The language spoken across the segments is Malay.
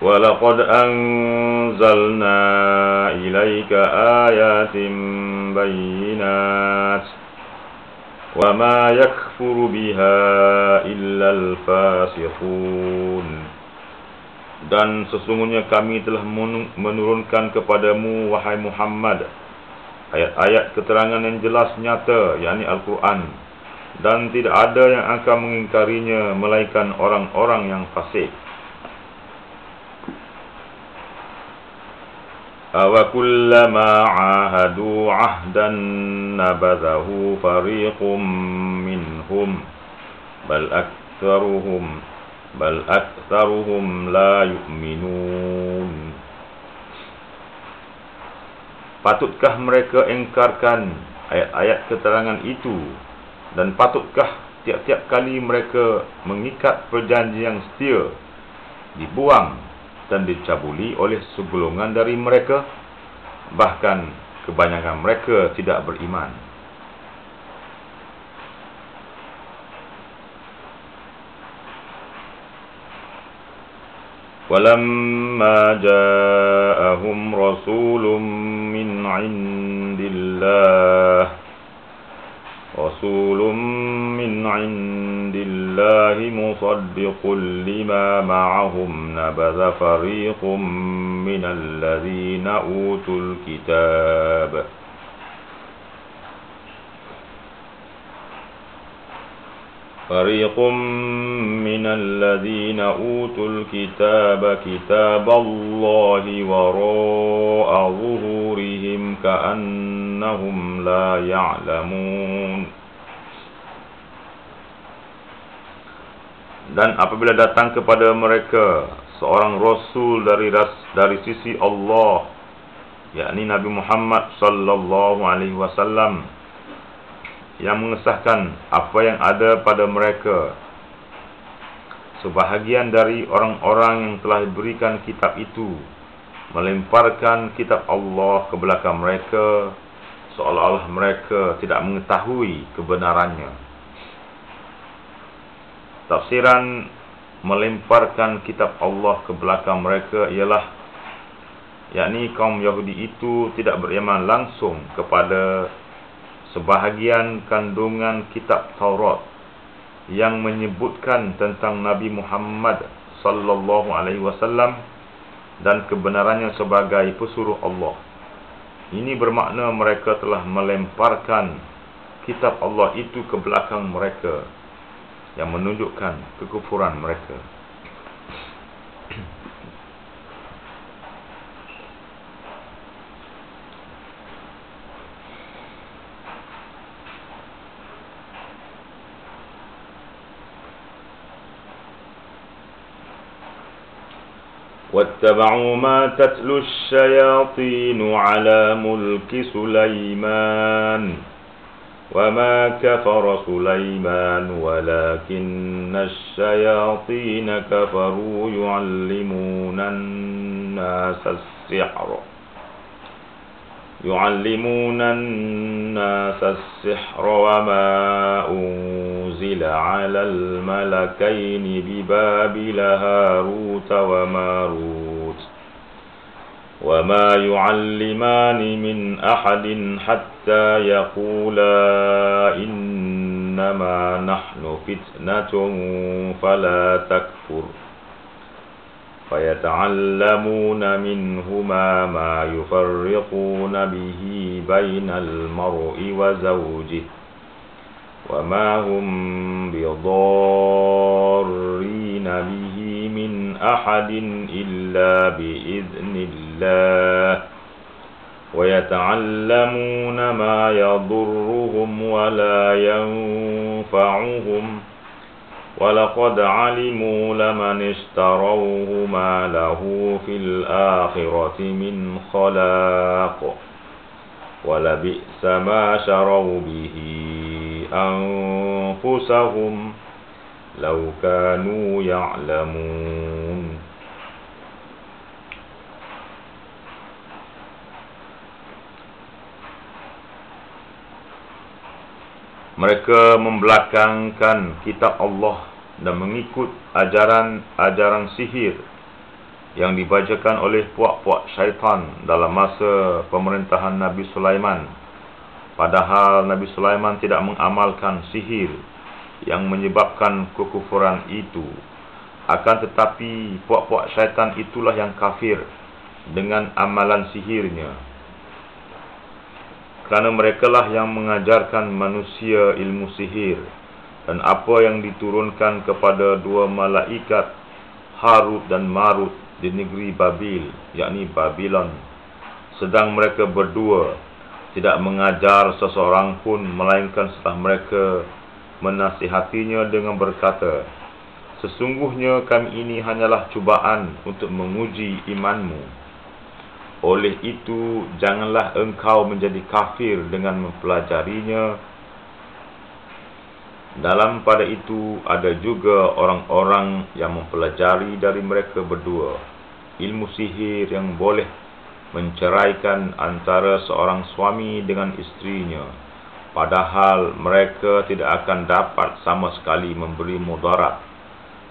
وَلَقَدْ أَنزَلْنَا إِلَيْكَ آيَاتٍ بَيِّنَاتٍ وَمَا يَكْفُرُ بِهَا إِلَّا الْفَاسِقُونَ. Dan sesungguhnya kami telah menurunkan kepadamu, wahai Muhammad, ayat-ayat keterangan yang jelas nyata, yakni Al-Quran, dan tidak ada yang akan mengingkarinya melainkan orang-orang yang fasik. أَوَكُلَّمَا عَاهَدُوا عَهْدًا نَبَذَهُ فَرِيقٌ مِّنْهُمْ بَلْ أَكْثَرُهُمْ لَا يُؤْمِنُونَ. Patutkah mereka engkarkan ayat-ayat keterangan itu, dan patutkah tiap-tiap kali mereka mengikat perjanjian yang setia dibuang dan dicabuli oleh segolongan dari mereka? Bahkan kebanyakan mereka tidak beriman. وَلَمَّا جَاءَهُمْ رَسُولٌ مِّنْ عِندِ اللَّهِ مُصَدِّقٌ لِّمَا مَعَهُمْ نَبَذَ فَرِيقٌ مِّنَ الَّذِينَ أُوتُوا الْكِتَابَ كِتَابَ اللَّهِ وَرَاءَ ظُهُورِهِمْ كَأَنَّهُمْ لَا يَعْلَمُونَ. Dan apabila datang kepada mereka seorang rasul dari sisi Allah, yakni Nabi Muhammad sallallahu alaihi wasallam, yang mengesahkan apa yang ada pada mereka, sebahagian dari orang-orang yang telah diberikan kitab itu melemparkan kitab Allah ke belakang mereka, seolah-olah mereka tidak mengetahui kebenarannya. Tafsiran melemparkan kitab Allah ke belakang mereka ialah, yakni kaum Yahudi itu tidak beriman langsung kepada sebahagian kandungan kitab Taurat yang menyebutkan tentang Nabi Muhammad sallallahu alaihi wasallam dan kebenarannya sebagai pesuruh Allah. Ini bermakna mereka telah melemparkan kitab Allah itu ke belakang mereka, yang menunjukkan kekufuran mereka. وَاتَّبَعُوا مَا تَتْلُو الشَّيَاطِينُ عَلَى مُلْكِ سُلَيْمَانَ وَمَا كَفَرَ سُلَيْمَانُ وَلَكِنَّ الشَّيَاطِينَ كَفَرُوا يُعَلِّمُونَ النَّاسَ السِّحْرَ وَمَا أُنزِلَ عَلَى الْمَلَكَيْنِ بِبَابِلَ هَارُوتَ وَمَارُوتَ وَمَا يُعَلِّمَانِ مِنْ أَحَدٍ حَتَّى يَقُولَا إِنَّمَا نَحْنُ فِتْنَةٌ فَلَا تَكْفُرْ فَيَتَعَلَّمُونَ مِنْهُمَا مَا يُفَرِّقُونَ بِهِ بَيْنَ الْمَرْءِ وَزَوْجِهِ وَمَا هُمْ بِضَارِّينَ بِهِ مِنْ أَحَدٍ إِلَّا بِإِذْنِ اللَّهِ وَيَتَعَلَّمُونَ مَا يَضُرُّهُمْ وَلَا يَنفَعُهُمْ وَلَقَدْ عَلِمُوا لَمَنِ اشْتَرَوْهُ مَا لَهُ فِي الْآخِرَةِ مِنْ خَلَاقٍ وَلَبِئْسَ مَا شَرَوْا بِهِ أَنفُسَهُمْ لَوْ كَانُوا يَعْلَمُونَ. Mereka membelakangkan kitab Allah dan mengikut ajaran-ajaran sihir yang dibacakan oleh puak-puak syaitan dalam masa pemerintahan Nabi Sulaiman. Padahal Nabi Sulaiman tidak mengamalkan sihir yang menyebabkan kekufuran itu. Akan tetapi puak-puak syaitan itulah yang kafir dengan amalan sihirnya, kerana merekalah yang mengajarkan manusia ilmu sihir dan apa yang diturunkan kepada dua malaikat Harut dan Marut di negeri Babil, yakni Babylon. Sedang mereka berdua tidak mengajar seseorang pun, melainkan setelah mereka menasihatinya dengan berkata, sesungguhnya kami ini hanyalah cubaan untuk menguji imanmu. Oleh itu, janganlah engkau menjadi kafir dengan mempelajarinya. Dalam pada itu ada juga orang-orang yang mempelajari dari mereka berdua ilmu sihir yang boleh menceraikan antara seorang suami dengan istrinya, padahal mereka tidak akan dapat sama sekali memberi mudarat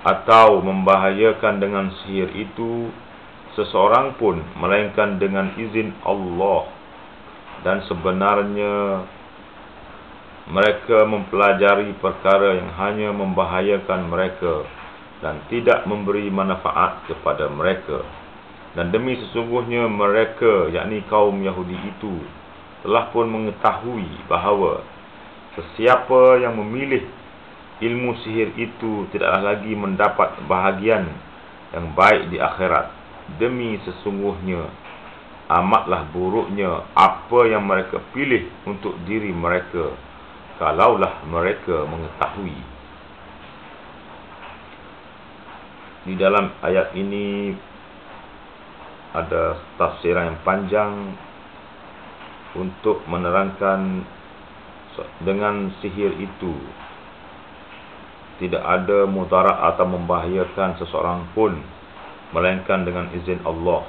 atau membahayakan dengan sihir itu seseorang pun, melainkan dengan izin Allah. Dan sebenarnya mereka mempelajari perkara yang hanya membahayakan mereka dan tidak memberi manfaat kepada mereka. Dan demi sesungguhnya mereka, yakni kaum Yahudi itu, telah pun mengetahui bahawa sesiapa yang memilih ilmu sihir itu tidaklah lagi mendapat bahagian yang baik di akhirat. Demi sesungguhnya amatlah buruknya apa yang mereka pilih untuk diri mereka, kalaulah mereka mengetahui. Di dalam ayat ini ada tafsiran yang panjang untuk menerangkan dengan sihir itu tidak ada mudarat atau membahayakan seseorang pun, melainkan dengan izin Allah.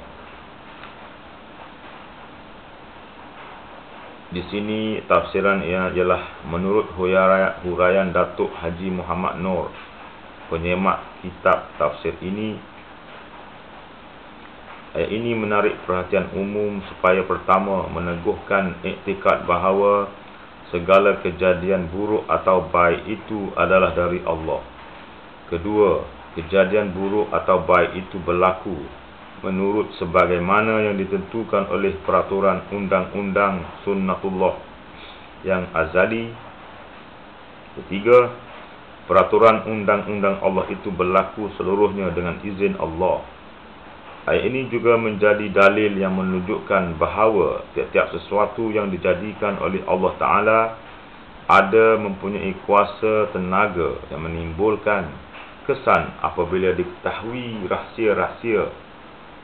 Di sini tafsiran ialah menurut huraian Datuk Haji Muhammad Nur, penyemak kitab tafsir ini. Ayat ini menarik perhatian umum supaya pertama meneguhkan iktikad bahawa segala kejadian buruk atau baik itu adalah dari Allah. Kedua, kejadian buruk atau baik itu berlaku menurut sebagaimana yang ditentukan oleh peraturan undang-undang sunnatullah yang azali. Ketiga, peraturan undang-undang Allah itu berlaku seluruhnya dengan izin Allah. Ayat ini juga menjadi dalil yang menunjukkan bahawa tiap-tiap sesuatu yang dijadikan oleh Allah Ta'ala ada mempunyai kuasa tenaga yang menimbulkan kesan apabila diketahui rahsia-rahsia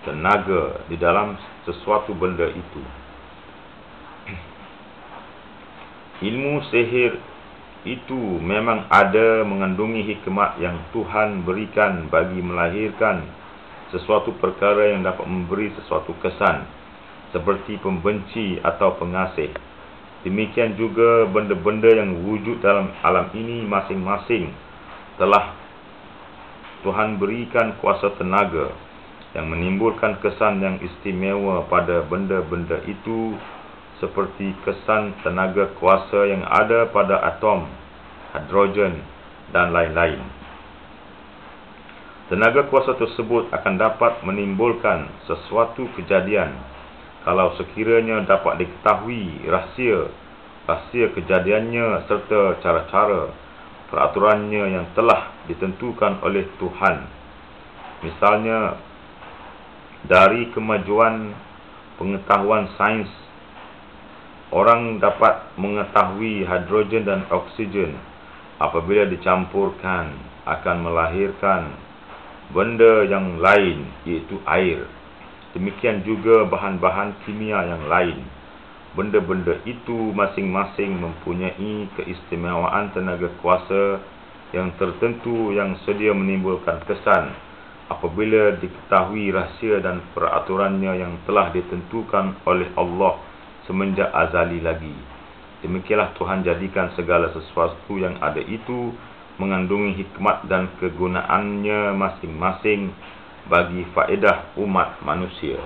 tenaga di dalam sesuatu benda itu. Ilmu sihir itu memang ada mengandungi hikmat yang Tuhan berikan bagi melahirkan sesuatu perkara yang dapat memberi sesuatu kesan seperti pembenci atau pengasih. Demikian juga benda-benda yang wujud dalam alam ini masing-masing telah Tuhan berikan kuasa tenaga yang menimbulkan kesan yang istimewa pada benda-benda itu, seperti kesan tenaga kuasa yang ada pada atom, hidrogen dan lain-lain. Tenaga kuasa tersebut akan dapat menimbulkan sesuatu kejadian kalau sekiranya dapat diketahui rahsia kejadiannya serta cara-cara peraturannya yang telah ditentukan oleh Tuhan. Misalnya, dari kemajuan pengetahuan sains, orang dapat mengetahui hidrogen dan oksigen apabila dicampurkan akan melahirkan benda yang lain, iaitu air. Demikian juga bahan-bahan kimia yang lain. Benda-benda itu masing-masing mempunyai keistimewaan tenaga kuasa yang tertentu yang sedia menimbulkan kesan apabila diketahui rahsia dan peraturannya yang telah ditentukan oleh Allah semenjak azali lagi. Demikianlah Tuhan jadikan segala sesuatu yang ada itu mengandungi hikmat dan kegunaannya masing-masing bagi faedah umat manusia.